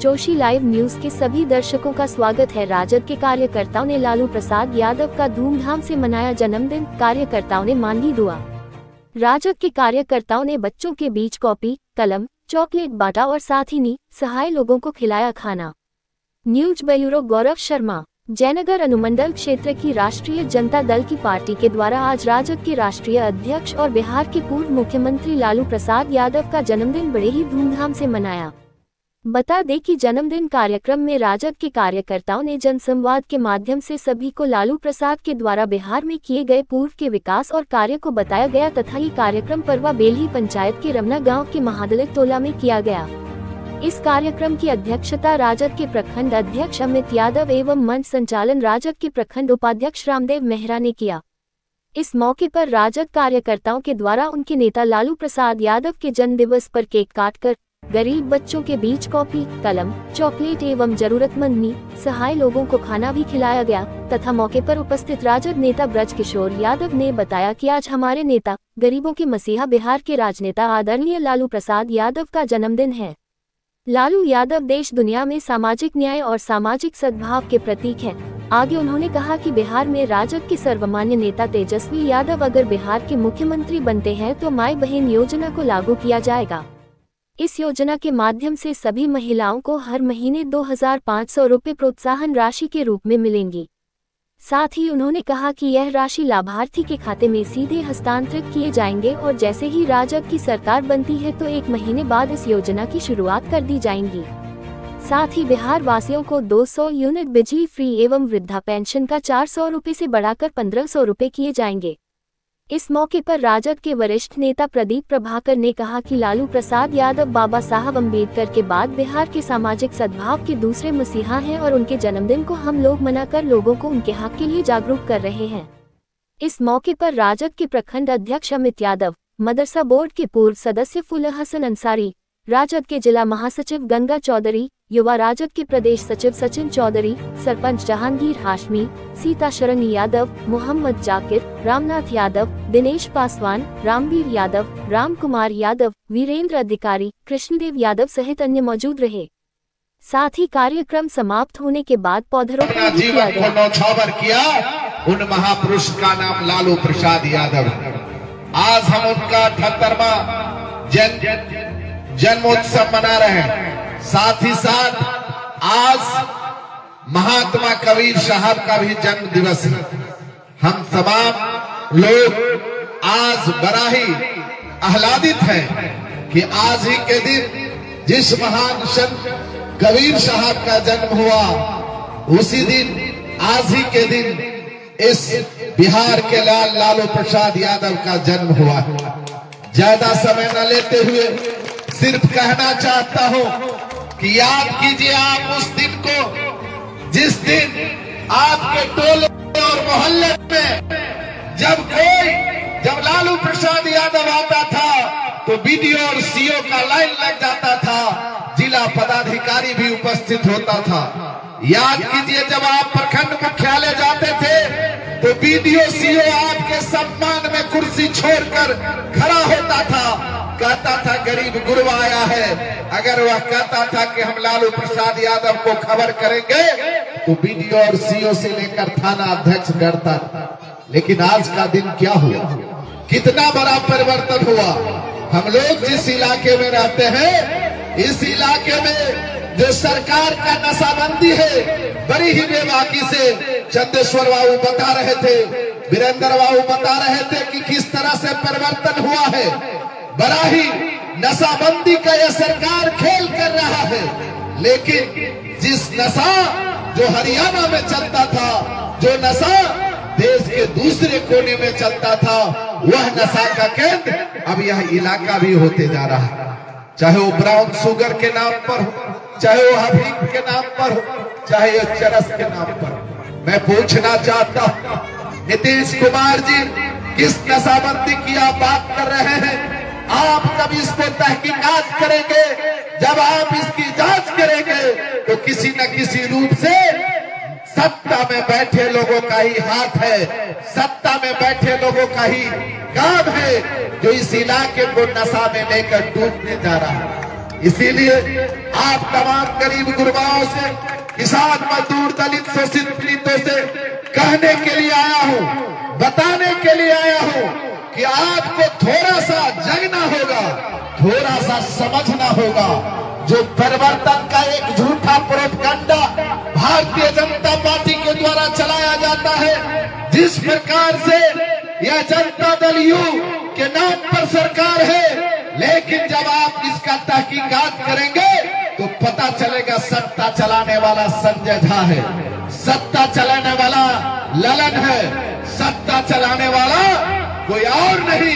Joshi live news के सभी दर्शकों का स्वागत है। राजद के कार्यकर्ताओं ने लालू प्रसाद यादव का धूमधाम से मनाया जन्मदिन। कार्यकर्ताओं ने मांगी दुआ। राजद के कार्यकर्ताओं ने बच्चों के बीच कॉपी, कलम, चॉकलेट बांटा और साथ ही निसहाय लोगों को खिलाया खाना। News bureau Gaurav Sharma. जयनगर अनुमंडल क्षेत्र की राष्ट्रीय जनता दल की पार्टी के द्वारा आज राजद के राष्ट्रीय अध्यक्ष और बिहार के पूर्व मुख्यमंत्री लालू प्रसाद यादव का जन्मदिन बड़े ही धूमधाम से मनाया। बता दें कि जन्मदिन कार्यक्रम में राजद के कार्यकर्ताओं ने जनसंवाद के माध्यम से सभी को लालू प्रसाद के द्वारा बिहार में किए गए पूर्व के विकास और कार्य को बताया गया तथा ये कार्यक्रम परवा बेल्ही पंचायत के रमना गांव के महादलित टोला में किया गया। इस कार्यक्रम की अध्यक्षता राजद के प्रखंड अध्यक्ष अमित यादव एवं मंच संचालन राजद के प्रखंड उपाध्यक्ष रामदेव मेहरा ने किया। इस मौके पर राजद कार्यकर्ताओं के द्वारा उनके नेता लालू प्रसाद यादव के जन्म दिवस पर केक काटकर गरीब बच्चों के बीच कॉपी, कलम, चॉकलेट एवं जरूरतमंद निसहाय लोगों को खाना भी खिलाया गया तथा मौके पर उपस्थित राजद नेता ब्रज किशोर यादव ने बताया कि आज हमारे नेता गरीबों के मसीहा बिहार के राजनेता आदरणीय लालू प्रसाद यादव का जन्मदिन है। लालू यादव देश दुनिया में सामाजिक न्याय और सामाजिक सद्भाव के प्रतीक हैं। आगे उन्होंने कहा कि बिहार में राजद के सर्वमान्य नेता तेजस्वी यादव अगर बिहार के मुख्यमंत्री बनते हैं तो माई बहन योजना को लागू किया जाएगा। इस योजना के माध्यम से सभी महिलाओं को हर महीने 2500 रुपये प्रोत्साहन राशि के रूप में मिलेंगी। साथ ही उन्होंने कहा कि यह राशि लाभार्थी के खाते में सीधे हस्तांतरित किए जाएंगे और जैसे ही राजद की सरकार बनती है तो 1 महीने बाद इस योजना की शुरुआत कर दी जाएंगी। साथ ही बिहार वासियों को 200 यूनिट बिजली फ्री एवं वृद्धा पेंशन का 400 रुपये से बढ़ाकर 1500 रुपये किए जाएंगे। इस मौके पर राजद के वरिष्ठ नेता प्रदीप प्रभाकर ने कहा कि लालू प्रसाद यादव बाबा साहब अम्बेडकर के बाद बिहार के सामाजिक सद्भाव के दूसरे मसीहा हैं और उनके जन्मदिन को हम लोग मनाकर लोगों को उनके हक के लिए जागरूक कर रहे हैं। इस मौके पर राजद के प्रखंड अध्यक्ष अमित यादव, मदरसा बोर्ड के पूर्व सदस्य फुल हसन अंसारी, राजद के जिला महासचिव गंगा चौधरी, युवा राजद के प्रदेश सचिव सचिन चौधरी, सरपंच जहांगीर हाशमी, सीता शरण यादव, मोहम्मद जाकिर, रामनाथ यादव, दिनेश पासवान, रामवीर यादव, राम कुमार यादव, वीरेंद्र अधिकारी, कृष्णदेव यादव सहित अन्य मौजूद रहे। साथ ही कार्यक्रम समाप्त होने के बाद पौधरोपण भी किया गया। उन महापुरुष का नाम लालू प्रसाद यादव। आज हम उनका 78वां जन्मोत्सव मना रहे हैं। साथ ही साथ आज महात्मा कबीर साहब का भी जन्म दिवस है। हम तमाम लोग आज बड़ा ही आह्लादित हैं कि आज ही के दिन जिस महान संत कबीर साहब का जन्म हुआ उसी दिन आज ही के दिन इस बिहार के लालू प्रसाद यादव का जन्म हुआ। ज्यादा समय न लेते हुए सिर्फ कहना चाहता हूं कि याद कीजिए आप उस दिन को जिस दिन आपके टोले और मोहल्ले में जब लालू प्रसाद यादव आता था तो बीडीओ और सीओ का लाइन लग जाता था, जिला पदाधिकारी भी उपस्थित होता था। याद कीजिए जब आप प्रखंड मुख्यालय जाते थे तो बीडीओ सीओ आपके सम्मान में कुर्सी छोड़कर खड़ा होता था, कहता था गरीब गुरु आया है। अगर वह कहता था कि हम लालू प्रसाद यादव को खबर करेंगे तो बीडीओ और सीओ से लेकर थाना अध्यक्ष डरता था। लेकिन आज का दिन क्या हुआ, कितना बड़ा परिवर्तन हुआ। हम लोग जिस इलाके में रहते हैं इस इलाके में जो सरकार का नशाबंदी है बड़ी ही बेबाकी से चंदेश्वर बाबू बता रहे थे, वीरेंद्र बाबू बता रहे थे कि किस तरह से परिवर्तन हुआ है। बड़ा ही नशाबंदी का यह सरकार खेल कर रहा है। लेकिन जिस नशा जो हरियाणा में चलता था, जो नशा देश के दूसरे कोने में चलता था, वह नशा का केंद्र अब यह इलाका भी होते जा रहा है। चाहे वो ब्राउन शुगर के नाम पर हो, चाहे वो अफीम के नाम पर हो, चाहे वो चरस के नाम पर। मैं पूछना चाहता हूं नीतीश कुमार जी, किस नशाबंदी की आप बात कर रहे हैं? आप कब इसको तहकीकात करेंगे? जब आप इसकी जांच करेंगे तो किसी न किसी रूप से सत्ता में बैठे लोगों का ही हाथ है, सत्ता में बैठे लोगों का ही काम है जो इस इलाके को नशा में लेकर डूबने जा रहा है। इसीलिए आप तमाम गरीब गुरबाओं से, किसान मजदूर दलित शोषित पीड़ितों से कहने के लिए आया हूं, बताने के लिए आया हूं कि आपको थोड़ा सा जगना होगा, थोड़ा सा समझना होगा। जो परिवर्तन का एक झूठा प्रोपगंडा भारतीय जनता पार्टी के द्वारा चलाया जाता है, जिस प्रकार से यह जनता दल यू के नाम पर सरकार है, लेकिन जब आप इसका तहकीकात करेंगे तो पता चलेगा सत्ता चलाने वाला संजय झा है, सत्ता चलाने वाला ललन है, सत्ता चलाने वाला कोई और नहीं,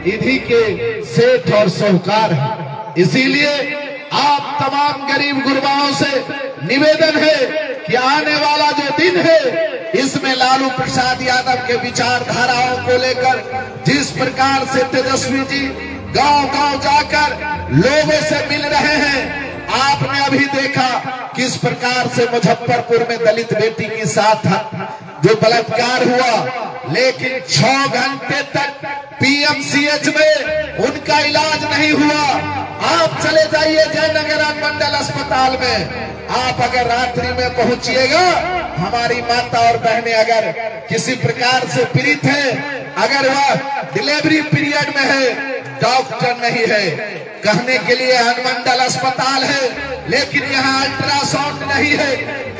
इन्हीं के सेठ और साहूकार है। इसीलिए आप तमाम गरीब गुरबाओं से निवेदन है कि आने वाला जो दिन है, इसमें लालू प्रसाद यादव के विचारधाराओं को लेकर जिस प्रकार से तेजस्वी जी गांव-गांव जाकर लोगों से मिल रहे हैं, आपने अभी देखा किस प्रकार से मुजफ्फरपुर में दलित बेटी के साथ जो बलात्कार हुआ, लेकिन 6 घंटे तक पीएमसीएच में उनका इलाज नहीं हुआ। आप चले जाइए जयनगर मंडल अस्पताल में, आप अगर रात्रि में पहुंचिएगा, हमारी माता और बहनें अगर किसी प्रकार से पीड़ित है, अगर वह डिलीवरी पीरियड में है, डॉक्टर नहीं है, कहने के लिए अनुमंडल अस्पताल है, लेकिन यहाँ अल्ट्रासाउंड नहीं है,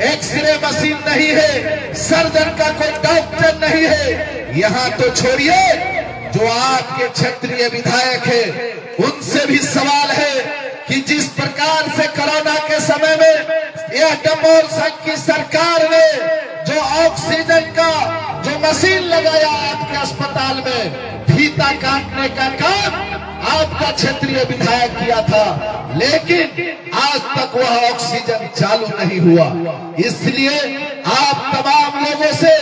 एक्सरे मशीन नहीं है, सर्जन का कोई डॉक्टर नहीं है। यहाँ तो छोड़िए, जो आपके क्षेत्रीय विधायक है, उनसे भी सवाल है कि जिस प्रकार से कोरोना के समय में यह डमोर संघ की सरकार ने जो ऑक्सीजन का जो मशीन लगाया आपके अस्पताल में, फीता काटने का काम आपका क्षेत्रीय विधायक किया था, लेकिन आज तक वह ऑक्सीजन चालू नहीं हुआ। इसलिए आप तमाम लोगों से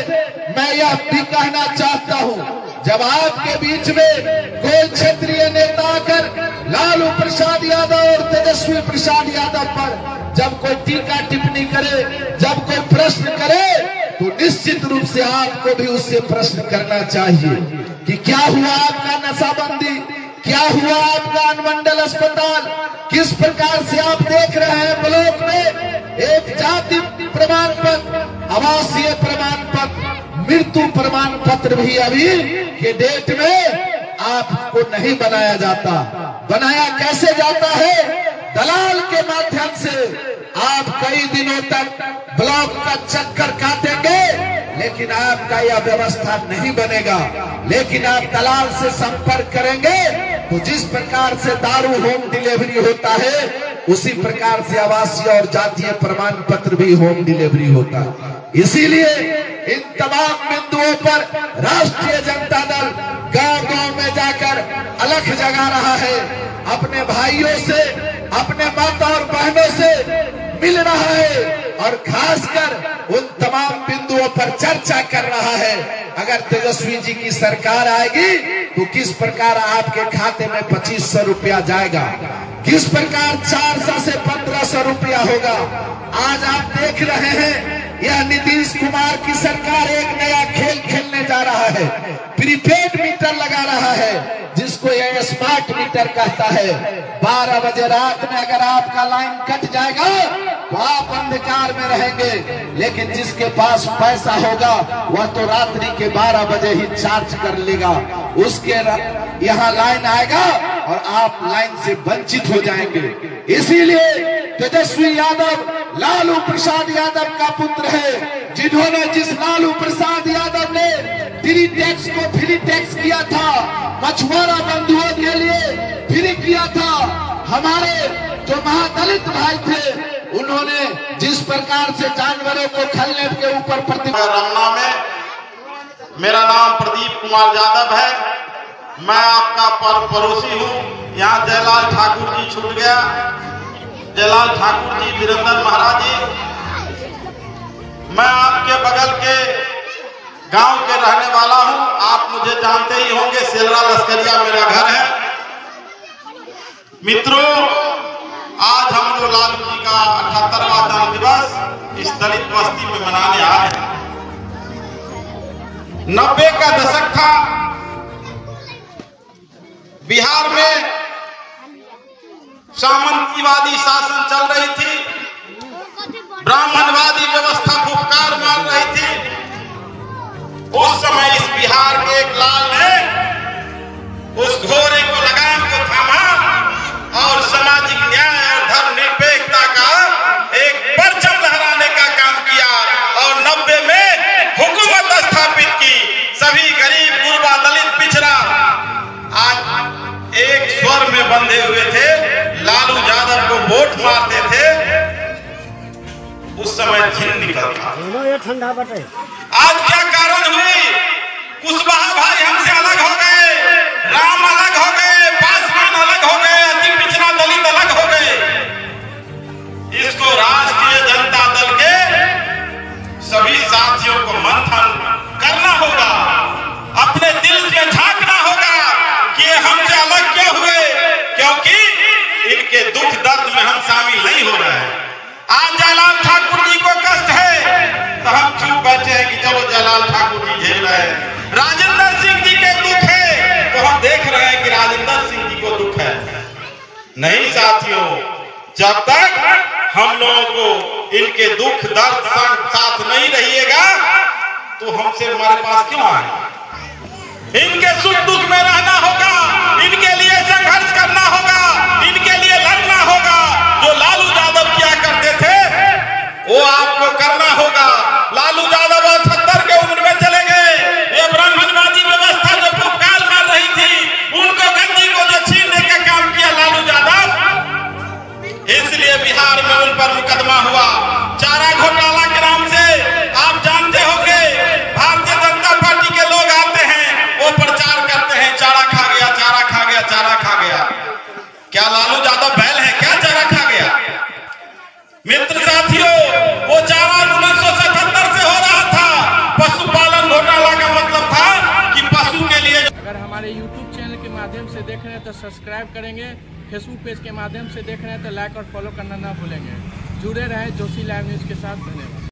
मैं यह भी कहना चाहता हूं, जब आपके बीच में कोई क्षेत्रीय नेता आकर लालू प्रसाद यादव और तेजस्वी प्रसाद यादव पर जब कोई टीका टिप्पणी करे, जब कोई प्रश्न करे, तो निश्चित रूप से आपको भी उससे प्रश्न करना चाहिए कि क्या हुआ आपका नशाबंदी, क्या हुआ आपका अनुमंडल अस्पताल, किस प्रकार से आप देख रहे हैं ब्लॉक में एक जाति प्रमाण पत्र, आवासीय प्रमाण पत्र, मृत्यु प्रमाण पत्र भी अभी के डेट में आपको नहीं बनाया जाता। बनाया कैसे जाता है? दलाल के माध्यम से। आप कई दिनों तक ब्लॉक का चक्कर काटेंगे, लेकिन आपका यह व्यवस्था नहीं बनेगा। लेकिन आप दलाल से संपर्क करेंगे तो जिस प्रकार से दारू होम डिलीवरी होता है, उसी प्रकार से आवासीय और जातीय प्रमाण पत्र भी होम डिलीवरी होता है। इसीलिए इन तमाम बिंदुओं पर राष्ट्रीय जनता दल गांव-गांव में जाकर अलख जगा रहा है, अपने भाइयों से, अपने माता और बहनों से मिल रहा है और खासकर उन तमाम बिंदुओं पर चर्चा कर रहा है। अगर तेजस्वी जी की सरकार आएगी तो किस प्रकार आपके खाते में 2500 रुपया जाएगा, किस प्रकार 400 से 1500 रुपया होगा। आज आप देख रहे हैं यह नीतीश कुमार की सरकार एक नया खेल खेलने जा रहा है, प्रीपेड मीटर लगा रहा है, जिसको यह स्मार्ट मीटर कहता है। 12 बजे रात में अगर आपका लाइन कट जाएगा तो आप अंधकार में रहेंगे, लेकिन जिसके पास पैसा होगा वह तो रात्रि के 12 बजे ही चार्ज कर लेगा, उसके यहाँ लाइन आएगा और आप लाइन से वंचित हो जाएंगे। इसीलिए तेजस्वी यादव लालू प्रसाद यादव का पुत्र है, जिन्होंने जिस लालू प्रसाद यादव ने फ्री टैक्स को फ्री टैक्स किया था, मछुआरा बंधुओं के लिए फ्री किया था, हमारे जो महादलित भाई थे उन्होंने जिस प्रकार से जानवरों को खलने के ऊपर रमना में। मेरा नाम प्रदीप कुमार यादव है, मैं आपका पड़ोसी हूँ। यहाँ जयलाल ठाकुर जी छूट गया, जयलाल ठाकुर जी, वीरेंद्र महाराज जी। मैं आपके बगल के गांव के रहने वाला हूं, आप मुझे जानते ही होंगे, सेलरा लश्करिया मेरा घर है। मित्रों, आज हम लोग लालू जी का 78वां जन्म दिवस इस दलित बस्ती में मनाने आए हैं। 90 का दशक था, बिहार में सामंतवादी शासन चल रही थी, ब्राह्मणवादी व्यवस्था फुफकार मार रही थी। उस समय इस बिहार के एक लाल ने उस घोड़े को लगाम को थामा और सामाजिक न्याय और धर्मनिरपेक्षता का एक परचम लहराने का काम किया और 90 में हुकूमत स्थापित की। सभी गरीब, गुरबा, दलित, पिछड़ा आज एक स्वर में बंधे हुए थे। लालू यादव को वोट मारते थे, उस समय झिन निकलता। ठंडा बटे आज क्या कारण हुई? कुशवाहा भाई हमसे अलग हो गए, राम अलग हो गए, पासवान अलग हो गए, अति पिछड़ा दलित अलग हो गए। इसको राष्ट्रीय जनता दल के सभी साथियों को मंथन करना होगा, अपने दिल में झांकना होगा कि ये हमसे अलग क्यों हुए, क्योंकि इनके दुख दर्द में हम शामिल नहीं हो रहे हैं। आज जयलाल ठाकुर जी को कष्ट है तो हम चुप बैठे हैं कि चलो जयलाल ठाकुर जी झेल रहे हैं। राजेंद्र सिंह जी के दुख है तो हम देख रहे हैं कि राजेंद्र सिंह जी को दुख है। नहीं साथियों, जब तक हम लोगों को इनके दुख दर्द साथ नहीं रहिएगा तो हमसे हमारे पास क्यों आए? इनके सुख दुख में रहना होगा, इनके लिए संघर्ष करना होगा, इनके लिए लड़ना होगा। जो लालू यादव किया करते थे वो आपको करना होगा। लालू यादव 78 के उम्र में चले गए। ये ब्राह्मणवादी व्यवस्था जो फुफकार मार रही थी, उनको गंजी को जो छीनने का काम किया लालू यादव, इसलिए बिहार में उन पर मुकदमा हुआ। चारा घोटाला के नाम से आप जानते होंगे, भारतीय जनता पार्टी के लोग आते हैं, वो प्रचार करते हैं चारा खा गया, चारा खा गया, चारा खा गया। क्या लालू यादव बैल है क्या चारा खा गया? मित्र साथियों, वो चारा 1977 से हो रहा था। पशुपालन घोटाला का मतलब था कि पशु के लिए। अगर हमारे YouTube चैनल के माध्यम से देख रहे हैं तो सब्सक्राइब करेंगे, फेसबुक पेज के माध्यम से देख रहे हैं तो लाइक और फॉलो करना ना भूलेंगे। जुड़े रहें जोशी लाइव न्यूज के साथ। धन्यवाद।